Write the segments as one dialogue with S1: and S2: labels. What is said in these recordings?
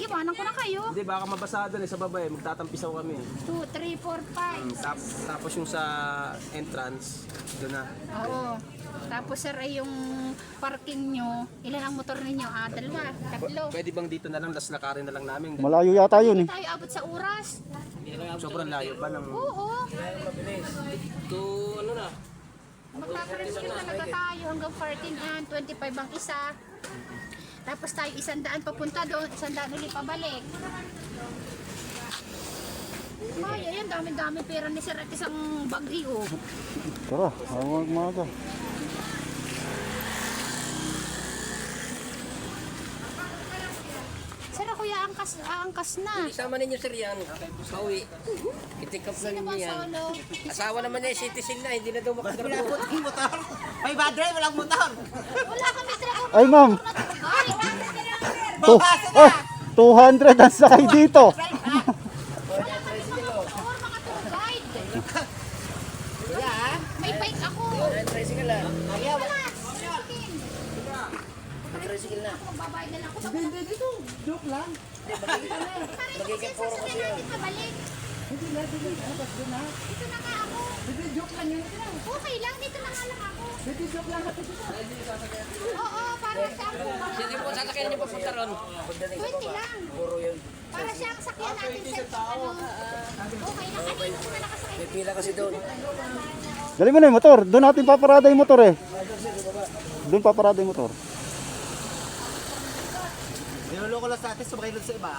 S1: Iwanan ko na kayo.
S2: Hindi, baka mabasa doon sa baba eh. Magtatampisaw kami.
S1: 2, 3, 4, 5.
S2: Tapos yung sa entrance, doon na.
S1: Oo. Tapos sir ay yung parking nyo, ilan ang motor ninyo? Dalawa, tatlo.
S2: Pwede bang dito na lang, tas lakarin na lang namin?
S3: Malayo yata yun eh.
S1: Tayo abot sa oras.
S2: Sobrang layo pa ng...
S1: Oo.
S2: To ano na?
S1: Magkakaroon talaga tayo hanggang parkingan, 25 ang isa. Tapos tayo 100 papunta doon, 100 ulit pabalik. Ay, ayan, dami-dami pera ni Sir at isang bagyo.
S3: Tara, hawag mga ka.
S1: Sir, kuya, angkas na.
S4: Isama ninyo sir yan. Pauwi. Itikap na
S1: Sino
S4: ninyo
S1: ba
S4: yan.
S1: solo?
S4: Asawa naman niya, citizen na. Hindi na daw makagalaw.
S5: Ang motor. May bad drive, walang motor.
S1: Wala kami talaga.
S3: Ay ma'am,
S5: Bawasan na.
S3: 200 ang sakay dito.
S1: Wala kami mga tour guide. May bike ako.
S4: Tricycle lang.
S1: Wala.
S4: Tricycle na.
S1: Magbabayad na lang ako.
S5: Hindi, dito. Joke lang.
S4: Magiging puro kasi yun.
S1: Pabalik.
S5: Hindi na, dito. Dapat doon na.
S1: Dito na nga ako.
S5: Dito, joke lang yun.
S1: Okay lang, dito na nga lang ako.
S5: Dito, joke lang.
S1: Oo, para siyang
S4: Sige po, sasakyan niyo papunta ron.
S1: 20 lang. Para siyang sakyan natin sa ano. Okay lang, kanina ko na nakasakay.
S4: May pila kasi doon.
S3: Dali mo na yung motor. Doon natin paparada yung motor eh. Doon paparada yung motor.
S5: Niloloko lang sa atin, sumakay doon sa iba.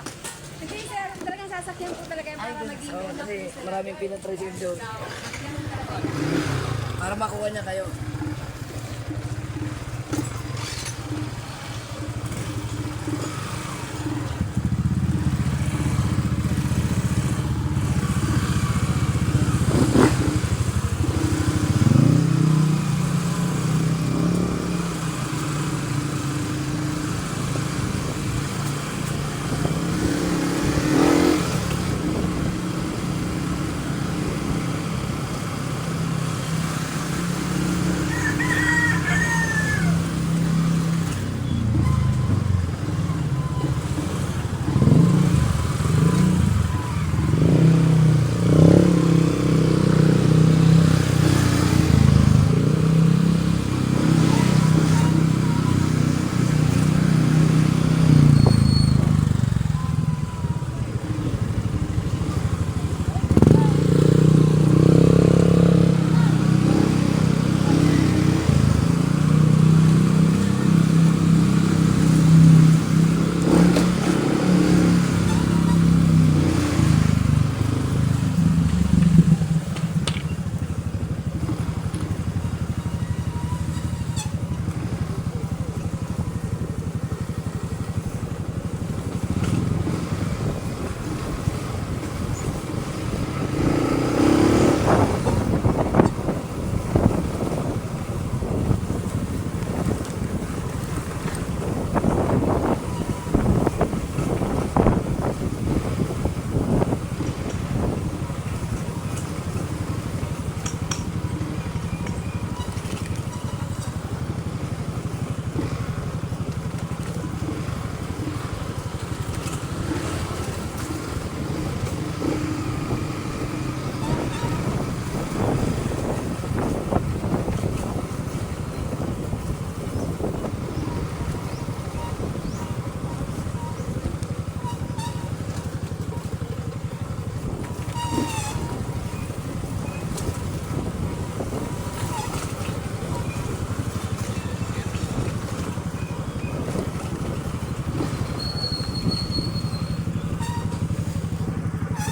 S6: Hindi sir, talagang sasakyan po talaga yung para maging
S4: Oo, kasi maraming pinatricycle doon. Para makuha niya kayo.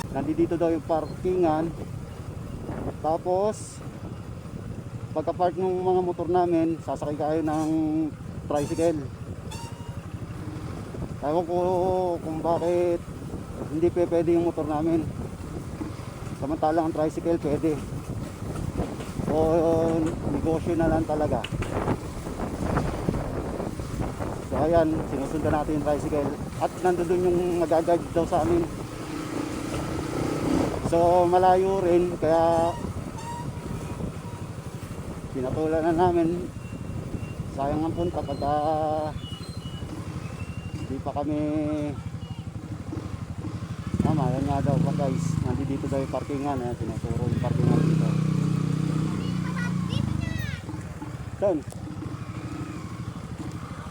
S3: Nandito daw yung parkingan. Tapos pagka-park ng mga motor namin, sasakay kayo ng tricycle. Ewan ko kung bakit hindi pwede yung motor namin. Samantalang ang tricycle pwede. So negosyo na lang talaga. So ayan, sinusundan natin yung tricycle. At nandun yung nag-guide daw sa amin. So malayo rin, kaya pinatulan na namin. Sayang ang punta pagka hindi pa kami ayan nga daw pa guys. Nandito daw yung parkingan. Ayan, tinuturo yung parkingan dito. Saan?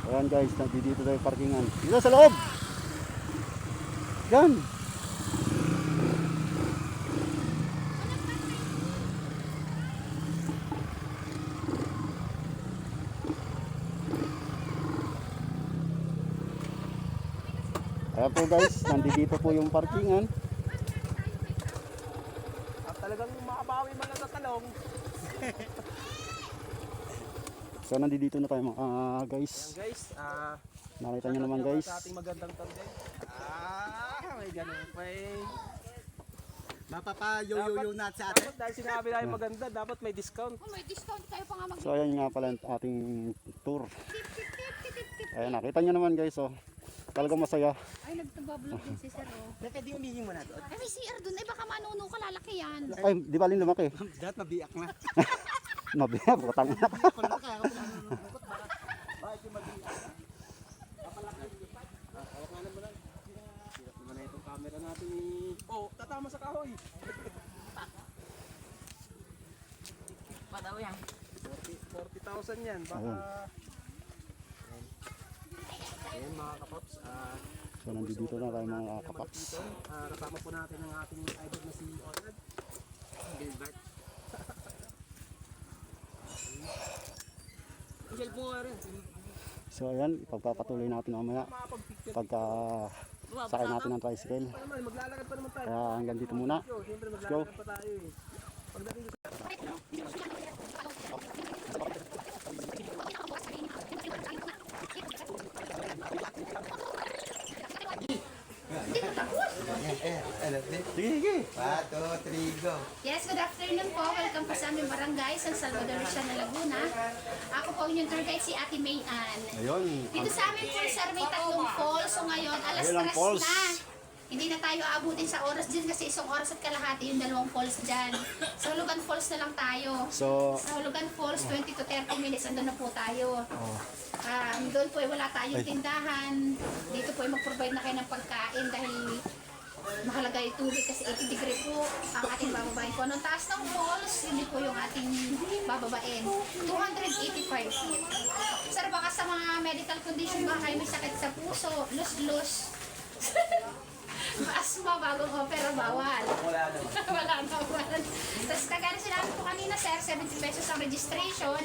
S3: Ayan guys, nandito daw yung parkingan. Dito sa loob! Yan! Ayan po guys, nandito po yung parkingan.
S2: At talagang makabawi man lang sa talong.
S3: So nandito na tayo mga guys.
S2: Ayan guys,
S3: Nakita nyo naman guys.
S2: sa ating magandang tag guys. May ganun pa eh.
S5: Mapapa-yo-yo-yo na sa atin.
S2: Dapat dahil sinabi namin maganda, dapat may discount.
S1: Oh, may discount kayo pa nga mag-
S3: So ayan nga pala ang ating tour. Ayan, nakita nyo naman guys. Oh. Talagang masaya.
S1: Ay, nagtabablog din si Sir, oh.
S5: Pwede umihin mo na doon.
S1: Ay, may CR dun. Eh, baka manuno ka, lalaki yan.
S3: Ay, di ba alin lumaki?
S5: Dapat mabiyak na.
S3: Mabiya, butang na.
S2: Hirap naman na itong camera natin eh. Oh, tatama sa kahoy.
S4: Pa daw yan.
S2: 40,000 yan. Baka... Ayan mga kapops.
S3: So nandito na tayo mga kapaps.
S2: Kasama po natin ang ating idol na si Orad. Gilbert. Gilbert mo nga rin.
S3: So ayan, ipagpapatuloy natin mamaya pagka sakay natin ng tricycle.
S2: Maglalakad pa naman tayo.
S3: Kaya hanggang dito muna.
S2: Siyempre
S3: Let's go.
S2: maglalakad pa tayo eh. Pagdating ko
S5: Sige. 1, 2, 3, go.
S1: Yes, good afternoon po. Welcome po sa aming barangay, San Salvador, Rizal, Laguna. Ako po inyong tour guide si Ate May Ann.
S3: Ayun.
S1: Dito sa amin po, sir, may tatlong falls. So ngayon, alas
S3: Ayun ang
S1: 3
S3: falls.
S1: na. Hindi na tayo aabutin sa oras dyan kasi 1 oras at kalahati yung 2 falls dyan. Sa Hulugan Falls na lang tayo.
S3: So,
S1: Sa Hulugan Falls, 20 to 30 minutes, andun na po tayo. Doon po ay wala tayong tindahan. Dito po ay mag-provide na kayo ng pagkain dahil mahalaga yung tubig kasi 80 degree po ang ating bababain po. Anong taas ng falls, hindi po yung ating bababain. 285 feet. Sir, baka sa mga medical condition ba kayo may sakit sa puso, lus-lus. Asma, bagong opera, bawal. Wala naman. Wala naman. Tapos kagaya sinabi ko kanina, sir, 70 pesos ang registration.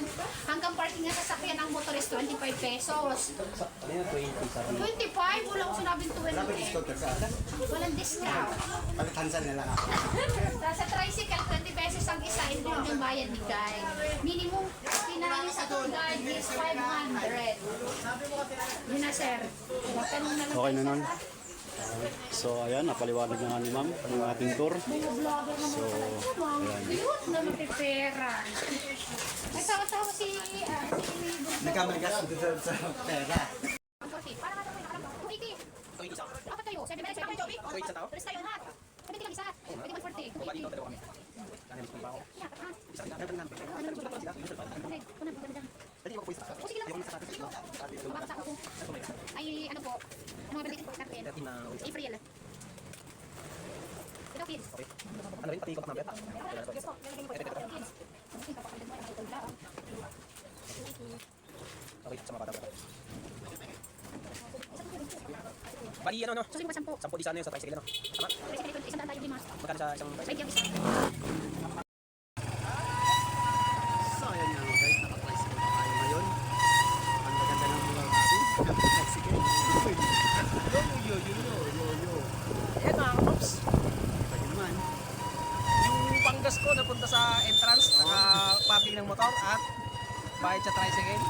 S1: Hanggang parking ng sasakyan ng motor is 25 pesos. 25? Wala ko sinabing 20. Walang discount.
S5: Palitansan na lang ako.
S1: Tapos sa tricycle, 20 pesos ang isa, include yung bayad ni guide. Minimum pinarami sa tour guide is 500. Yun na, sir. Tanong na lang.
S3: okay na nun. So ayan, napaliwanag na nga ni ma'am yung ating tour. So,
S1: Cute na magpipera. Ay, tawa-tawa si
S5: Nagkamali ka sa pera.
S1: Para nga naman, 280. Apat kayo, 7 minutes, apat kayo. 3 tayo lahat. Pwede lang isa. Pwede 140. Ay, ano po, ang mga balitin po, April. April. Ito, kids.
S2: ano rin, patikot na bet.
S1: Yes po, kids.
S2: Okay, sa mga bata. Bali, ano, no?
S1: Susunod ko 10.
S2: 10 di sana yun sa tricycle, ano? Tama?
S1: Tricycle ito, isang daan tayo limas.
S2: Magkano sa isang tricycle?
S1: 20 ang isa.
S5: So, ayan nga mga guys, naka-tricycle na tayo ngayon. Ang maganda ng mga natin, tricycle. Yo.
S2: Ayan mga kapops.
S5: Pwede naman.
S2: Yung panggas ko napunta sa entrance, naka-parking ng motor at bayad sa tricycle.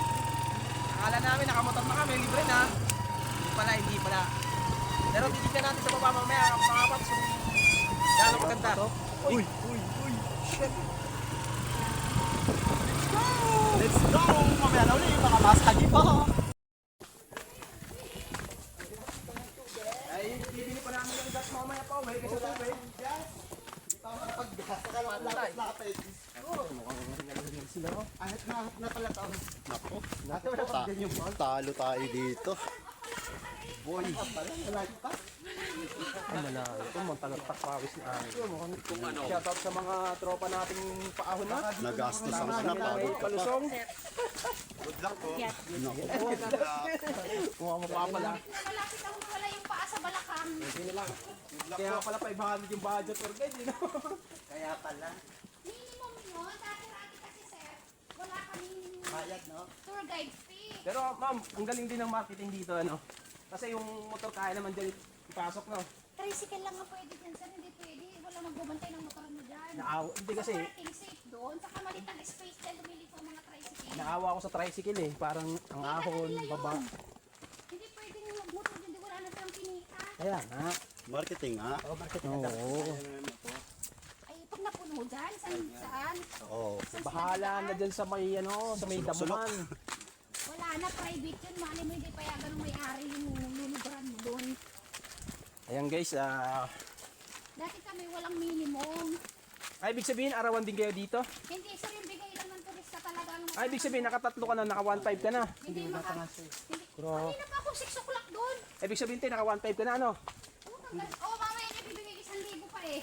S2: Akala namin nakamotor na kami, libre na. Hindi pala. Pero titignan natin sa baba mamaya, mga kapops, kung gano'ng maganda.
S5: Uy. Let's go! Mamaya na ulit, mga masagi pa.
S2: Ay, bibili pa namin yung gas mamaya pa uwi kasi tubig.
S5: Ahit na pala to.
S3: talo tayo dito.
S5: Boy, wala pa.
S2: malayo. Ito, magtagak pawis na akin. Shoutout sa mga tropa nating paahon na.
S3: Nagastos ang anak.
S2: May palusong.
S3: Good luck po.
S2: Mukha mo pa pala.
S1: Malapit ako wala yung paa sa balakang.
S2: Kaya pala 500 yung budget or guide, you know?
S1: Minimum yun. Dati-dati kasi sir, wala kaming
S3: no?
S1: tour guide fee.
S2: Pero ma'am, ang galing din ng marketing dito, ano? Kasi yung motor kaya naman dyan ipasok, no?
S1: Tricycle lang ang pwede dyan sir, hindi pwede. Wala magbubantay ng motor mo dyan.
S2: Hindi kasi,
S1: Sa parking safe doon, saka malit ang space dyan, lumili po ang mga tricycle.
S2: naawa ako sa tricycle eh. Parang ang ahon, baba.
S1: Hindi pwedeng magmotor dyan, di wala na silang kinita.
S2: Kaya nga.
S3: Marketing ha?
S2: Oo.
S1: Ay, pag napuno dyan, saan?
S3: Oo.
S2: Bahala na dyan sa may, ano, sa may
S3: Sulok-sulok.
S2: damuhan.
S1: Wala na, private yun. Mali mo, hindi payagan ng may-ari yung lulugaran mo doon.
S2: Ayan guys,
S1: Dati kami walang minimum.
S2: ibig sabihin, arawan din kayo dito?
S1: Hindi, sir, yung bigay lang ng turista talagang.
S2: Ibig sabihin, nakatatlo ka na, naka 1.5 ka na.
S1: Hindi maka... Hindi. Kanina pa ako 6 o'clock doon.
S2: Ibig sabihin, tayo, naka 1.5 ka na, ano?
S1: Oo, mamaya niya bibigay 1,000 pa eh.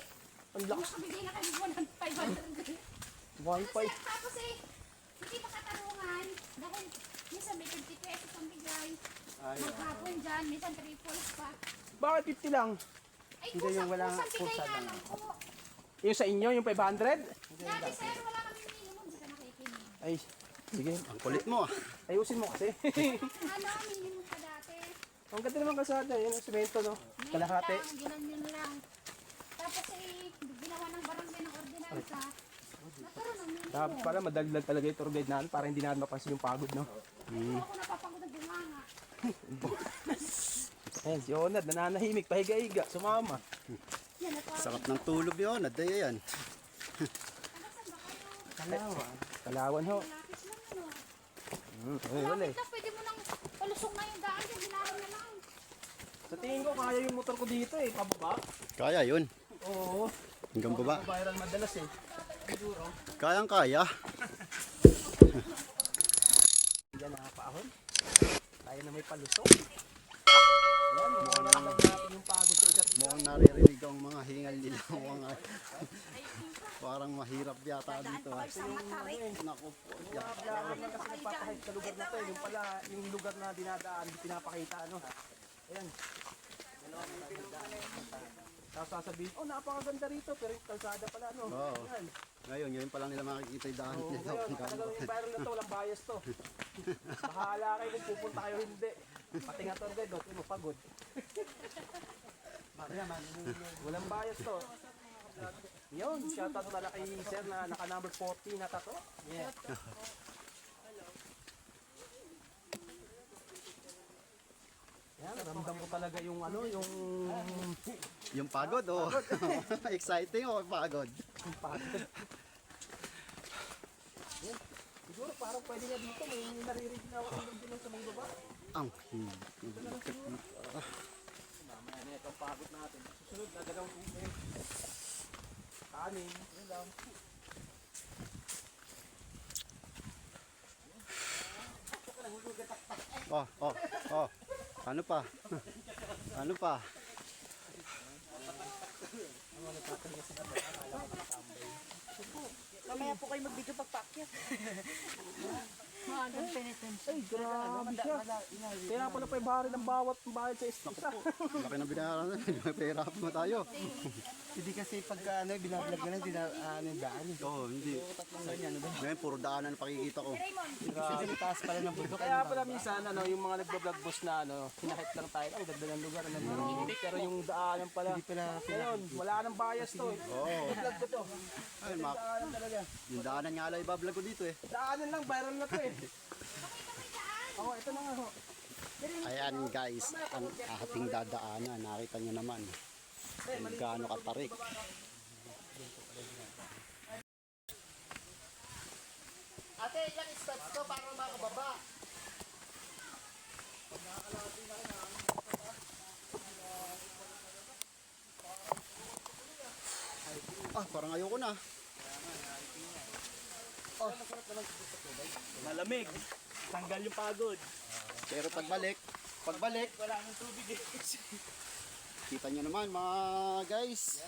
S2: Ang lakas.
S1: Nakabigay na kayo 1,500.
S2: 1.5.
S1: Tapos eh, hindi makatarungan. Dahil minsan may 50 pesos ang bigay. Maghapon dyan, minsan triples pa.
S2: Bakit 50 lang?
S1: Ay, kusang bigay nga lang po.
S2: Yung sa inyo, yung 500?
S1: Dati sir, wala kami minimum. Hindi ka nakikinig.
S2: Ay, sige.
S3: Ang kulit mo ah.
S2: Ayusin mo kasi.
S1: Ano, minimum pa dati.
S2: Ang ganda naman kalsada, yun ang semento, no? Kalahati.
S1: Ginanyan lang. Tapos eh, ginawa ng barangay ng ordinansa. Nagkaroon ng minimum.
S2: Dapat pala, madagdag talaga yung tour guide natin para hindi natin mapansin yung pagod, no?
S1: Ay, ako napapagod ng bunganga.
S2: Ayan, si Onad, nananahimik, pahiga-higa, sumama.
S1: Yan, ito.
S3: Sarap ng tulog yun. Nadaya yan.
S2: Kalawan ho.
S1: Lapis lang ano.
S2: Ay, wala eh.
S1: Lapit na, pwede mo nang palusong na yung daan. Yan, hinahan na lang.
S2: Sa tingin ko, kaya yung motor ko dito eh, pababa.
S3: Kaya yun.
S2: Oo.
S3: Hanggang baba.
S2: Viral madalas eh.
S3: Kayang kaya.
S2: Yan nakapahon. Tayo na may palusong. Yan, mukhang natin yung pagod sa isa't
S3: Mukhang naririnig ang mga hingal nila. Mga parang mahirap yata dito. Naku po.
S2: Kailangan lang kasi nagpapahit sa lugar na to. Yung pala, yung lugar na dinadaan, pinapakita ano. Ayan. Tapos sasabihin, oh napakaganda rito, pero yung kalsada pala ano.
S3: Oo.
S2: Ayan.
S3: Ngayon pa lang nila makikita yung daan
S2: Oo,
S3: nila.
S2: ngayon, talagang yung viral na to, walang bias to. Bahala kayo kung pupunta kayo hindi. Pati nga tour guide, no, pagod. Walang bias to. Yun, shoutout pala kay sir na naka number 40 na tato. Yeah. Yan, ramdam ko talaga yung ano, yung
S3: Yung pagod oh. Exciting oh, pagod.
S2: pagod. Yan. Siguro parang pwede nga dito, may naririnig na ako din sa mga baba.
S3: Ang hirap.
S2: Mamaya na itong pagod natin. Susunod na dalawang tubig. Kanin, yun lang.
S3: Oh, oh, oh. Ano pa? Ano pa?
S6: Mamaya po kayo mag-video pagpakyat.
S2: Ay, grabe siya. Kaya pala pa yung bahari ng bawat bayad sa isa.
S3: Laki na binayaran na. Pahirapan mo tayo.
S5: Hindi kasi pagka ano, binablog na lang, ano yung daan.
S3: Oo, hindi. Ngayon, puro daanan ang pakikita ko.
S5: Kasi taas pala ng bundok.
S2: Kaya pala minsan, ano, yung mga nagbablog boss na, ano, hinahit lang tayo. Ang ganda ng lugar, ang ganda. Pero yung daanan pala, ngayon, wala nang bias to. Oo. Vlog ko to.
S3: Ay,
S2: Daanan talaga.
S3: yung daanan nga lang ibablog ko dito eh.
S2: Daanan lang, viral na to eh. Oo, ito na nga ho.
S3: Ayan guys, ang ating dadaanan. Nakita nyo naman. Kung gaano katarik.
S5: Ate, ilang steps to para makababa?
S3: Ah, parang ayoko na.
S5: Malamig. Tanggal yung pagod.
S3: Pero pagbalik,
S5: Wala nang tubig eh.
S3: Kita nyo naman mga guys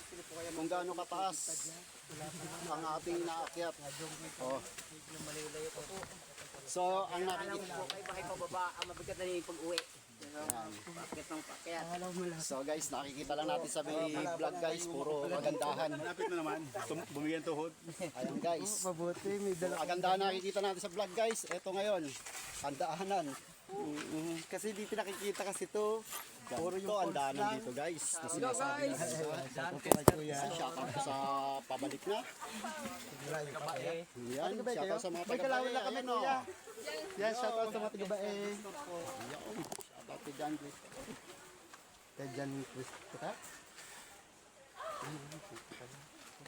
S3: kung gaano kataas ang ating inaakyat. Oh. So, ang nakikita
S4: Po kayo bakit pababa ang mabigat na yung pag-uwi. Bakit ng pakyat?
S3: So guys, nakikita lang natin sa may vlog guys, puro kagandahan.
S5: Malapit na naman. Bumigyan tuhod.
S3: Ayan guys.
S5: Mabuti, may
S3: Puro kagandahan nakikita natin sa vlog guys. Ito ngayon, ang daanan.
S5: Kasi di pinakikita kasi to.
S3: Puro yung ang daanan dito guys. Na sinasabi na shoutout ko sa pabalik na. Yan, shoutout sa mga taga-bae. Ayan o.
S5: Yan, shoutout sa mga taga-bae.
S3: Shoutout kay John Chris.
S5: Kaya dyan, Chris. Kita?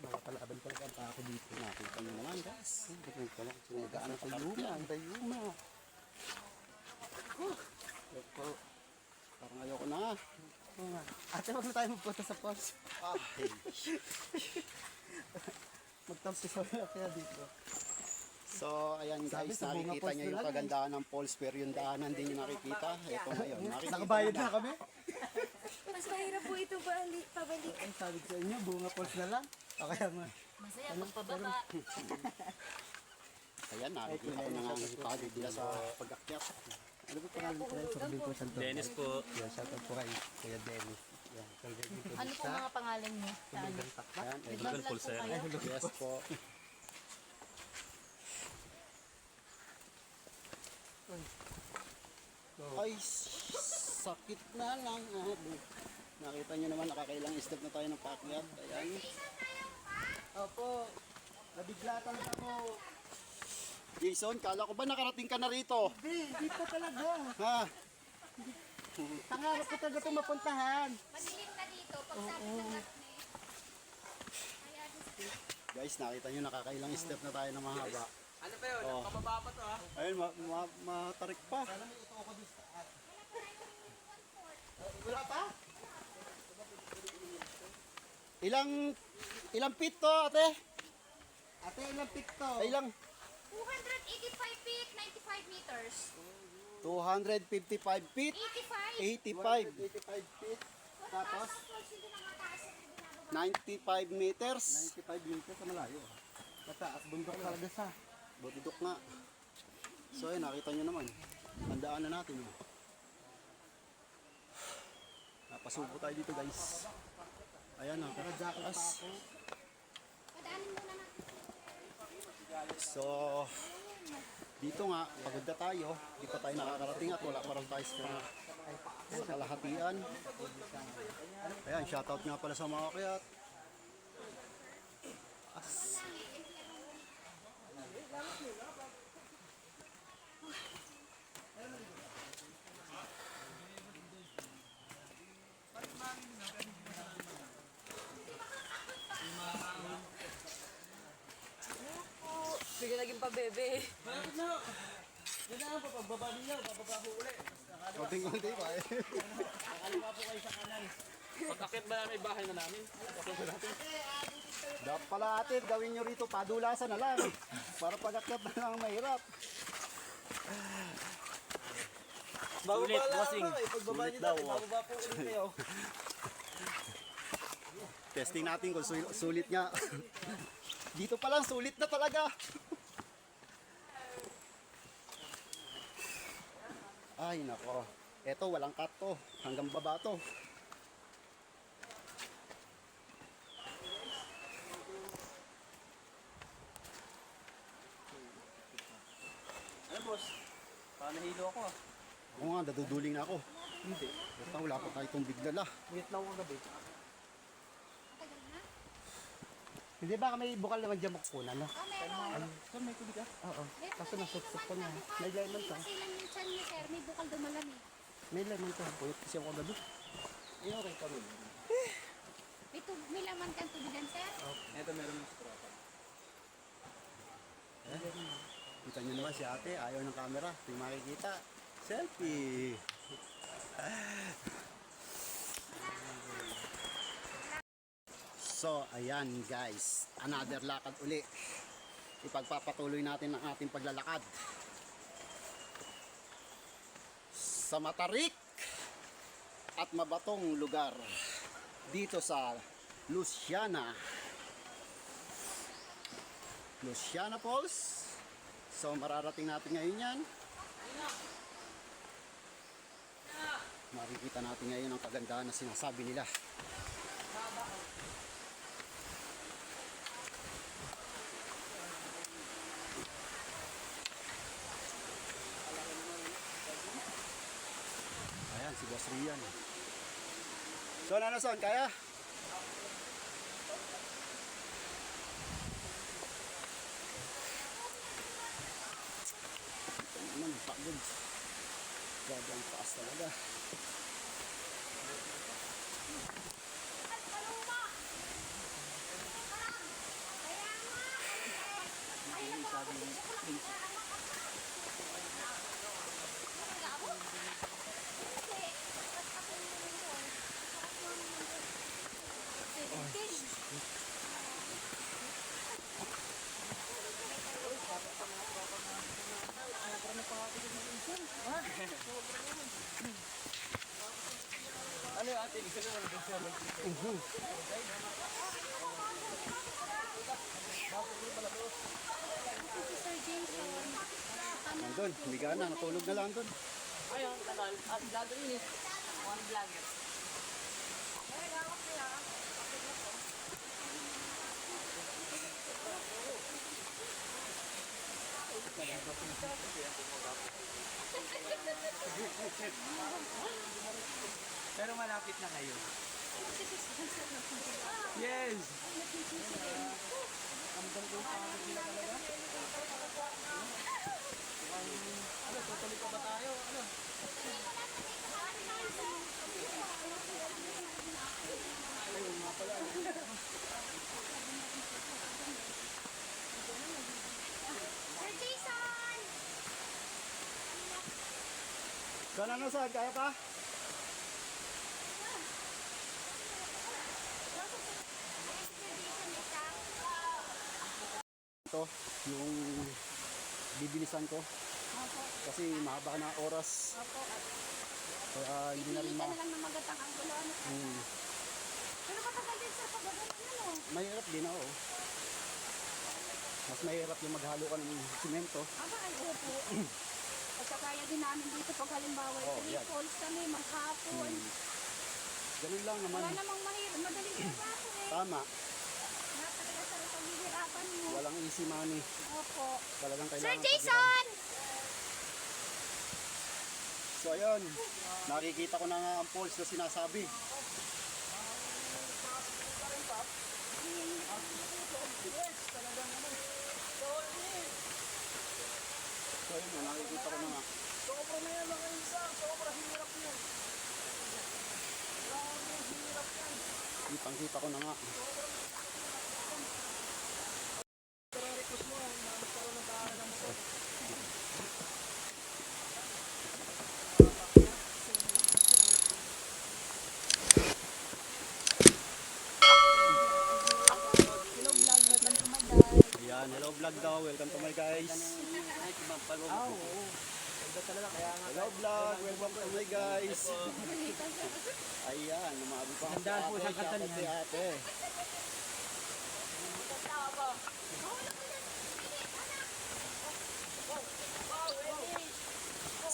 S5: Makapalaban pala ka ako dito.
S3: Nakita nyo naman guys.
S5: Sinagaan ang tayuma, ang tayuma.
S3: Parang ayoko na.
S5: Ate, wag na tayo magpunta sa falls.
S3: Ah, hey.
S5: Magtampisol na kaya dito.
S3: So, ayan
S5: Sabi
S3: guys,
S5: sa bunga
S3: nakikita
S5: falls
S3: nyo
S5: na
S3: yung
S5: lang,
S3: kagandahan ng falls pero yung daanan hindi nyo nakikita. Ito ngayon, nakikita
S5: Nakabayad
S3: nyo
S5: na kami.
S6: Mas mahirap po ito pabalik.
S5: Ay, sabi ko sa inyo, bunga falls na lang. O kaya nga.
S1: Masaya pagpababa.
S3: Ayan, nakikita ko na nga ang pagod nila sa pag-akyat.
S5: Ano ba pangalan ko? Sabihin ko sa
S7: Dennis po.
S5: Yan, shoutout po kay Kuya Dennis. Yan, Kuya Dennis.
S1: Ano po mga pangalan niyo? Saan?
S3: Ayan,
S1: Nag-vlog po kayo?
S3: yes po. Ay, sakit na lang. Nakita nyo naman, nakakailang step na tayo ng paakyat. Ayan.
S5: Opo, nabiglatan ako.
S3: Jason, kala ko ba nakarating ka na rito?
S5: Hindi pa talaga.
S3: Ha?
S5: Pangarap ko talaga itong mapuntahan.
S1: Madilim na dito. Pag sabi ng gabi.
S3: Guys, nakita nyo, nakakailang step na tayo ng mahaba.
S2: Ano pa yun? Pababa pa to ha.
S3: Ayun, matarik pa.
S5: Wala pa?
S3: Ilang feet to, ate?
S5: Ate, ilang pick to?
S3: Ay, ilang?
S1: 285 feet, 95 meters.
S3: 255 feet,
S1: 85.
S3: 85,
S5: 85 feet.
S1: Tapos? Hindi na mataas ang binababa.
S3: 95 meters.
S5: 95 meters sa malayo. Mataas, bundok talaga sa.
S3: Bundok nga. So ayun, nakita nyo naman. Tandaan na natin. Oh. Napasuko tayo dito guys. Ayan o. Taas.
S1: Padaanin muna natin.
S3: So, dito nga, pagod na tayo. Di pa tayo nakakarating at wala pa rin tayo sa kalahatian. Ayan, shoutout nga pala sa mga kayat.
S6: Sige naging pabebe.
S3: Konting-konti pa eh.
S7: Pagkakit ba namin bahay na namin?
S3: Dapat pala ate, gawin nyo rito, padulasan na lang. Para pag-akyat na lang mahirap.
S7: Sulit, bossing.
S5: Pagbaba niyo daw, bababa po ulit kayo.
S3: Testing natin kung sulit nga. Dito pa lang, sulit na talaga. Ay nako, eto walang cut to, hanggang baba to.
S7: Ano boss? Parang nahilo ako ah.
S3: Oo nga, naduduling na ako. Hindi, basta wala pa tayo itong biglala.
S5: Wait lang ako gabi.
S1: Tagal na.
S5: Hindi ba may bukal naman dyan makukunan, no?
S1: Oh, meron.
S5: Saan may tubig ah? Oo.
S1: Meron
S5: Kaso
S1: may
S5: nasuksok
S1: bukal
S5: pa niya.
S1: na bukal.
S5: May lemon to.
S1: Kasi lang yung chan niya, sir. May bukal dumalan eh.
S5: May lemon to. Puyot kasi ako gabi. Eh, okay kami.
S1: May laman kang tubigan, sir.
S7: Ito meron ng straw.
S3: Kita nyo naman si ate, ayaw ng camera. Ito yung makikita. Selfie! So, ayan guys. Another lakad uli. Ipagpapatuloy natin ang ating paglalakad. Sa matarik at mabatong lugar. dito sa Luciana Falls. So mararating natin ngayon yan. Makikita natin ngayon ang kagandahan na sinasabi nila. Ayan, si Boss Rian. So, Son, kaya? Ito naman, pagod. Grabe ang taas talaga.
S1: Sir Jason.
S3: Nandun, humiga na, natulog na lang doon.
S4: Ayun, tagal. Vlogger yun eh. One vlogger.
S2: Pero malapit na kayo. Yes! Ano, tutuloy pa ba tayo? Ano?
S1: Sir Jason!
S3: Son, kaya pa? Ito, yung bibilisan ko. Kasi mahaba na oras. Kaya hindi na rin
S1: Pili ka na lang ng magatang ang gulo. Pero matagal din sa pagbagal ano.
S3: mahirap din ako. Mas mahirap yung maghalo ka ng simento.
S1: Aba ay opo. At kaya din namin dito pag halimbawa
S3: Oh,
S1: 3
S3: yan.
S1: falls kami maghapon.
S3: Ganun lang naman.
S1: Wala namang mahirap. Madaling trabaho eh.
S3: Tama.
S1: Napakalaga sa paghihirapan mo.
S3: Walang easy money.
S1: Opo.
S3: Talagang
S1: Sir
S3: kailangan
S1: Jason!
S3: So ayun, nakikita ko na nga ang falls na sinasabi. So ayun, nakikita ko na nga.
S2: Sobra na yan mga insan. Sobra hirap yun.
S3: Kitang-kita ko na nga. Ayan, hello vlog daw. Welcome to my guys. Hello vlog, welcome to my guys. Ayan, umabot pa ang ate, si ate.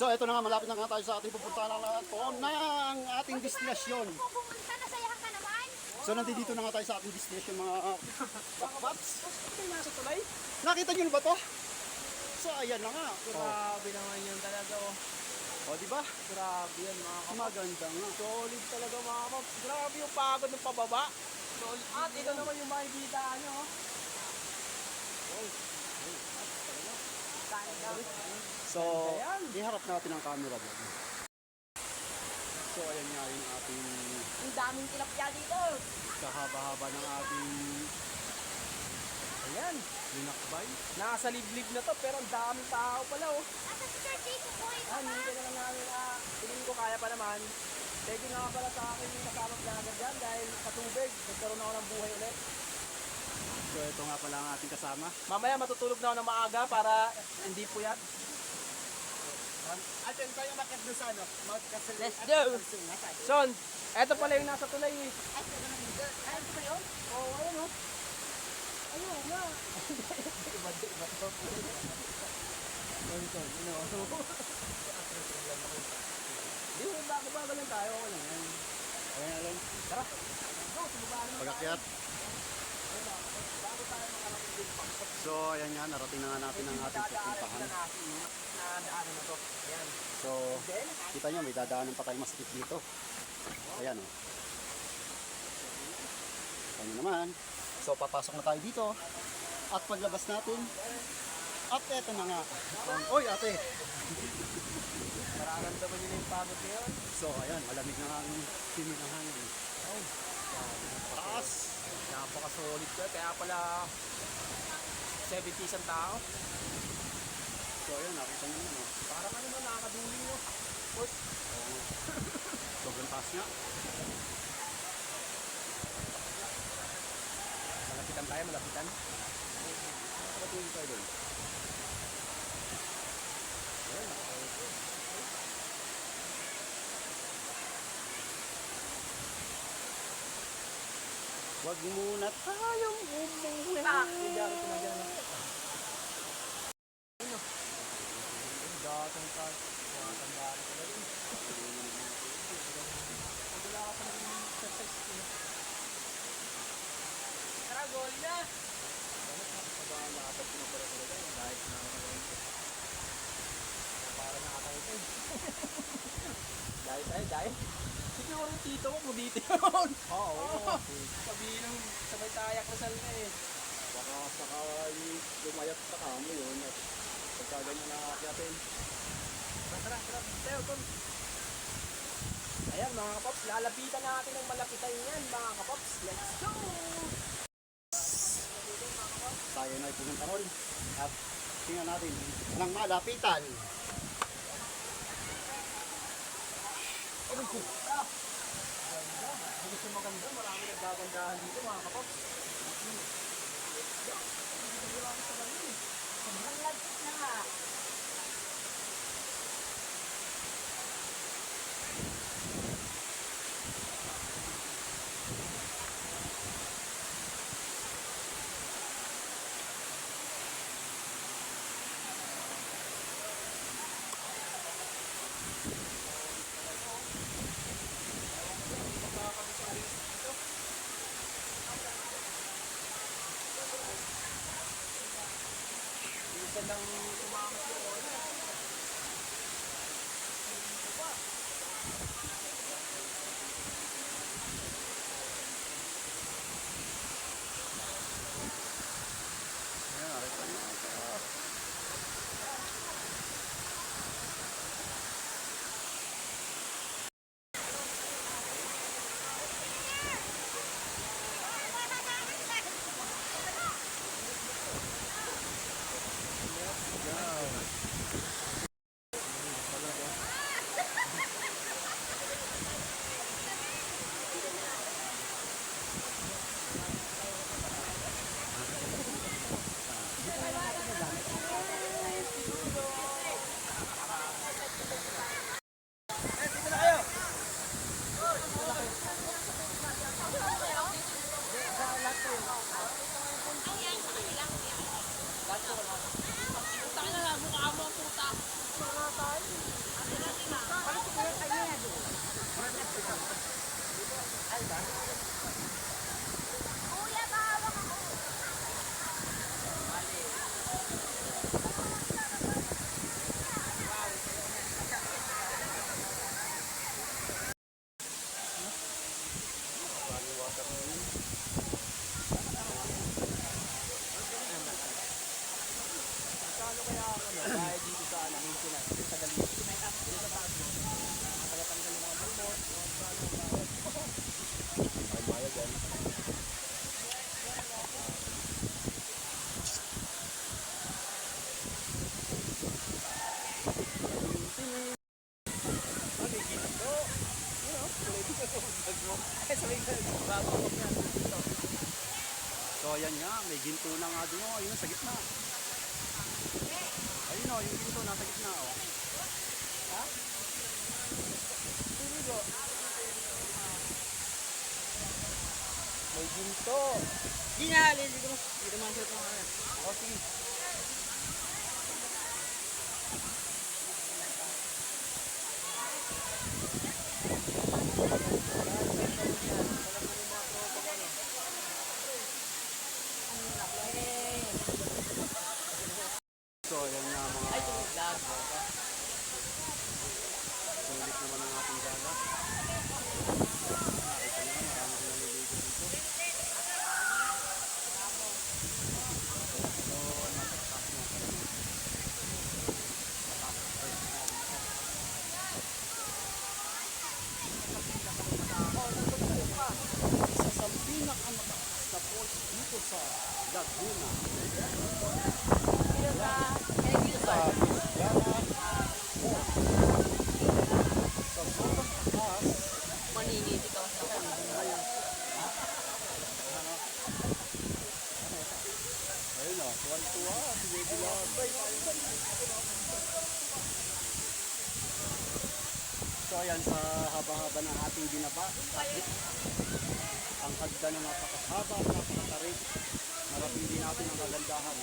S3: So ito na nga, malapit na nga tayo sa ating pupuntahan na ito ng ating destinasyon.
S1: Pumunta na sayahan ka naman.
S3: So nandito na nga tayo sa ating destination mga kakbats.
S2: Ito yung nasa tulay.
S3: Nakita nyo na ba to? So ayan na nga.
S2: Grabe naman yun talaga oh.
S3: O di ba?
S2: Grabe yan mga kapatid.
S3: Maganda nga.
S2: Solid talaga mga kapatid. Grabe yung pagod ng pababa. Solid. At ito naman yung makikita nyo.
S3: So, iharap natin ang camera ba? So ayan nga yung ating
S4: Ang daming tilapia dito.
S3: kahaba-haba ng ating
S2: Ayan.
S3: linakbay.
S2: Nasa liblib na to pero ang daming tao pala oh.
S1: Nasa si Sir Jason po ito ba?
S2: Hindi na lang namin tingin ko kaya pa naman. Thank you nga pala sa akin yung kasama vlogger dyan dahil sa tubig, nagkaroon ako ng buhay ulit.
S3: So ito nga pala ang ating kasama.
S2: Mamaya matutulog na ako ng maaga para hindi puyat.
S5: Atin tayo makit doon sa ano?
S4: Let's go!
S2: Son, Eto pala yung nasa tulay eh.
S1: Ay, ito ba yun?
S2: Oo, ayun o.
S1: Ayun nga.
S2: Di ba, bago lang tayo. Okay lang yan.
S3: Ayan, alam.
S2: Tara. Go, sumubaan naman.
S3: Pag-akyat. So, ayan nga, narating na nga natin ang ating pupuntahan.
S2: natin yung daanan na to. Ayan.
S3: So, kita nyo, may dadaanan pa tayong masikip dito. Ayan o. Ayan naman. So, papasok na tayo dito. At paglabas natin, at eto na nga. Oy, ate!
S2: Mararamdaman nyo na yung pagod ngayon.
S3: So, ayan, malamig na ang simi ng hangin. Taas!
S2: Napaka-solid ko. Kaya pala 70 ang tao.
S3: So, ayan, nakita nyo naman.
S2: Parang ano na, nakakaduling nyo. Push.
S3: Sobrang taas nga.
S2: Malapitan tayo, malapitan.
S3: Nakatingin tayo doon. Wag muna tayong umuwi.
S2: Datang ka. Matandaan ko na rin. Wala ka pa naging exercise. Tara, goal na! Malapit na pala talaga. Kahit na ako ngayon. Para nakakita eh. Dahil tayo, dahil. Siguro yung tito mo, dito yun. Oo. Sabihin ng sabay tayak na sal na eh.
S3: Baka sakali lumayat sa kamo yun at pagka ganyan nakakyatin.
S2: Tara, tayo, Tom. Ayan mga kapops, lalapitan natin ang malapitan yan mga kapops. Let's go!
S3: Tayo na ipupunta ron at tingnan natin ng malapitan.
S2: Ano po? Gusto maganda, marami naggagandahan dito mga kapops.
S1: Ang lagkit na nga.
S2: Minsan lang tumakas yung oras.
S3: Ayan, nakita nyo.
S2: Dahil dito sa maintenance, sa galing. Dito sa taas mo. Tagatanggal ng mga lumot.
S3: Ay, bayad yan. So ayan nga, may ginto na nga doon. Ayun, sa gitna. Ayun o, yung ginto nasa gitna o.
S5: ginto.
S4: Hindi na, hindi ko. Hindi naman siya itong ano.
S5: O sige.
S3: So, ayan nga mga
S4: Ay, tumuglag.
S3: sulit naman ang ating gala. Nakita naman, marami din naliligo dito. So, napagtas na pala. Isa sa pinakamataas na falls dito sa Laguna. Sa sa sobrang taas,
S4: Maninit ikaw sa kanya.
S3: ayun o, tuwan-tuwa, si Baby Love. So ayan, sa haba-haba ng ating binaba, ang hagda na napakahaba, napakatarik, narating din natin ang kagandahan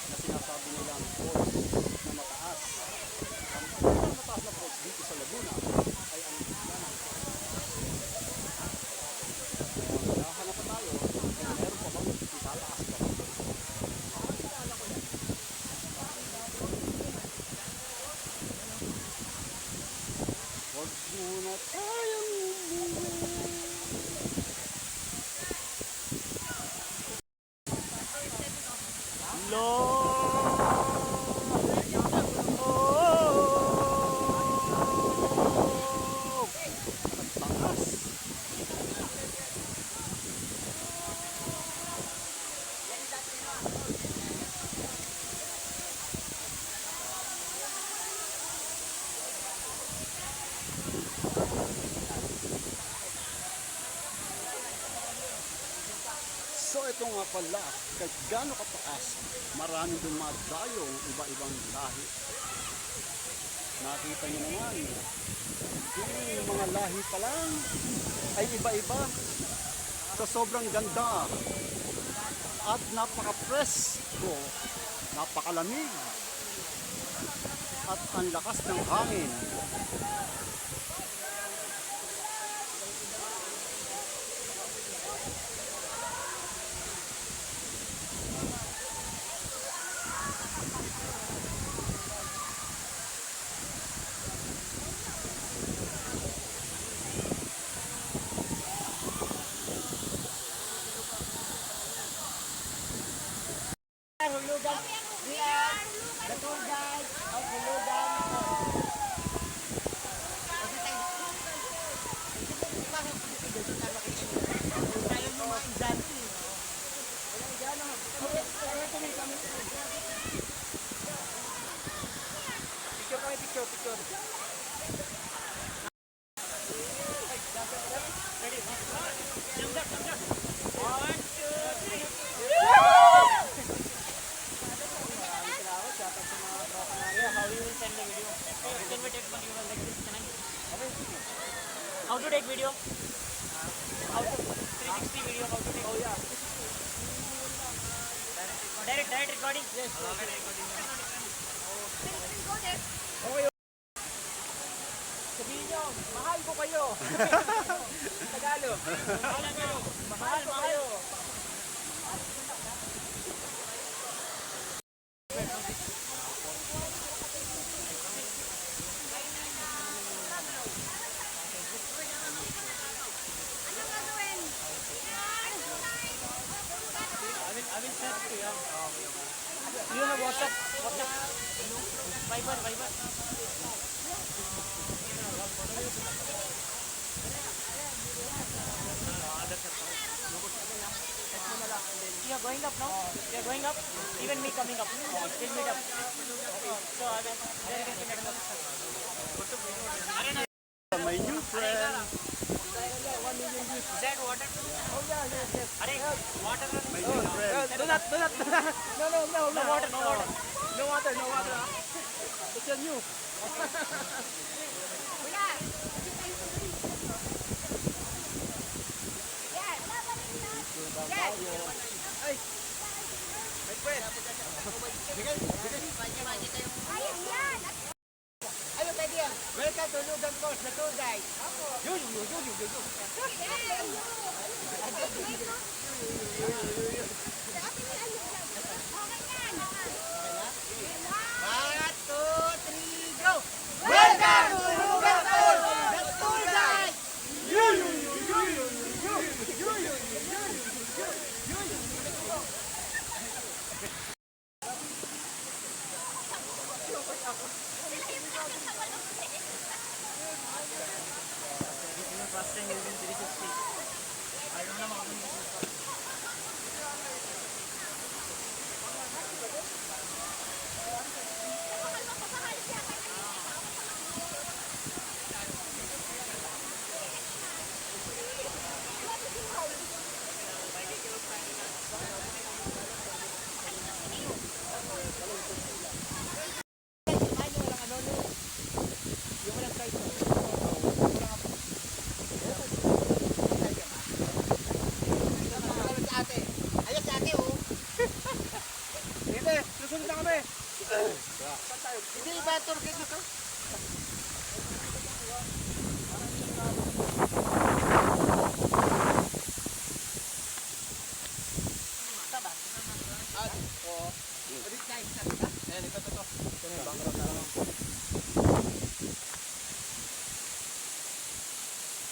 S3: na sinasabi nilang falls na mataas. Ang pinakamataas na falls dito sa Laguna ay ang Laguna. Hanap pa tayo, kung meron pa bang itataas pa ba? Huwag muna tayong umuwi. So ito nga pala, kahit gaano kataas, marami dumadayong iba-ibang lahi. Nakita niyo naman, yung mga lahi pa lang ay iba-iba. Sa sobrang ganda at napaka-presko, napakalamig at ang lakas ng hangin.
S2: Picture kami, picture.
S4: How to take video? How to 360 video? How to take? Oh yeah. Direct recording. Yes.
S2: Sabihin nyo, mahal ko kayo. Tagalog. Mahal ko kayo.
S4: I will send to you. You have WhatsApp? Viber. You are going up now? You are going up? Even me coming up. We'll meet up. So I will. There you can connect.
S3: My new friend.
S4: Is that water? Oh yeah, yes. Water.
S3: My new friend.
S2: Do not.
S4: No water.
S2: No water. It's on you.
S6: Wala. Ayun yan!
S5: Ayun, pwede yan. Welcome to Lugan Course, the tour guide. Yo, yo, yo, yo, yo, yo. One, two, three, go! Welcome to Lugan Course, the tour guide. Yo, yo, yo, yo, yo, yo, yo, yo, yo, yo, yo.
S4: First time using 360. I don't know how to use this.
S5: Ayos si ate, oh.
S2: Hindi, susunod na kami.
S5: Hindi iba ang tour guide mo to?
S2: Ayan, ito. Ito na yung background na lang.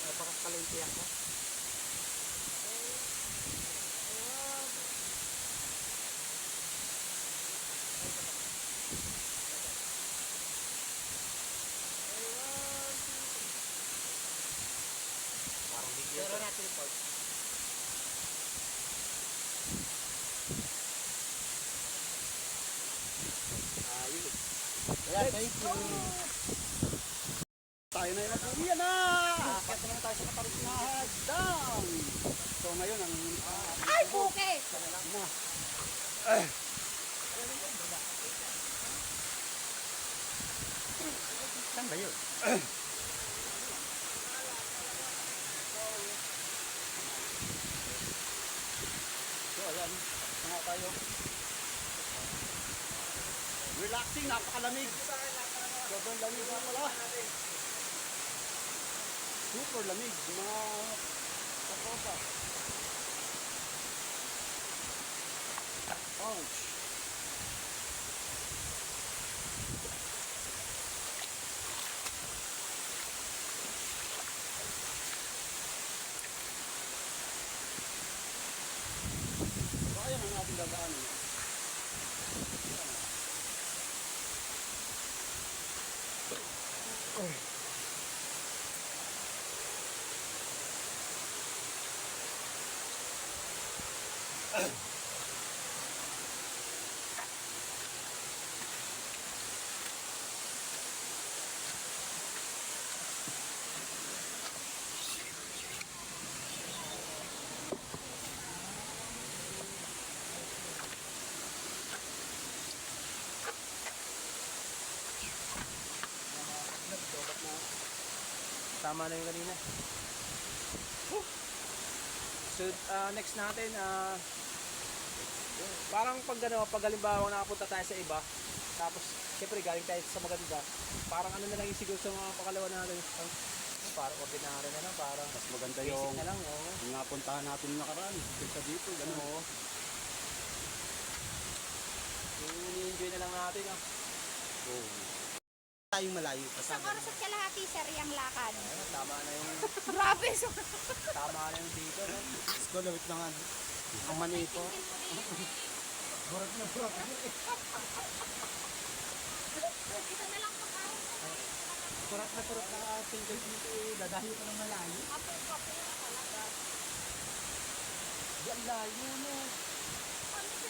S2: Napakakalente ako.
S5: Pero natin report. Yeah, thank you.
S3: Tayo na yung Yan na! Akit naman tayo sa Katarusnahan Dam! So ngayon, ang
S6: Ay, buke!
S3: saan ba yun? So ayan, mga tayo. Relaxing, napakalamig. Sobrang lamig na pala. Super lamig, mga katropa. Ouch. So ayan ang ating dadaanan.
S2: Tama na yung kanina. So, next natin, parang pag halimbawa nakapunta tayo sa iba, tapos, siyempre, galing tayo sa maganda, parang ano na lang yung siguro sa mga pakalawa natin, parang ordinary na lang, parang
S3: Mas maganda
S2: basic
S3: yung
S2: na lang, oh.
S3: yung napuntahan natin yung nakaraan. Kaysa dito, gano'n.
S2: Oo. Yung ini-enjoy na lang natin, ah.
S3: Oh.
S5: Tayong malayo pa sa
S1: Isang oras at kalahati, sir, yung lakad.
S2: Tama na yung,
S1: Grabe, so.
S2: tama na yung dito, no?
S5: Gusto lawit na nga. Ang mani ko. Burat na burat.
S1: Ito na lang pa kayo.
S5: Burat na ating dito eh. Dadayo pa ng malayo.
S1: Apo.
S5: Yan layo no.
S1: Kami sa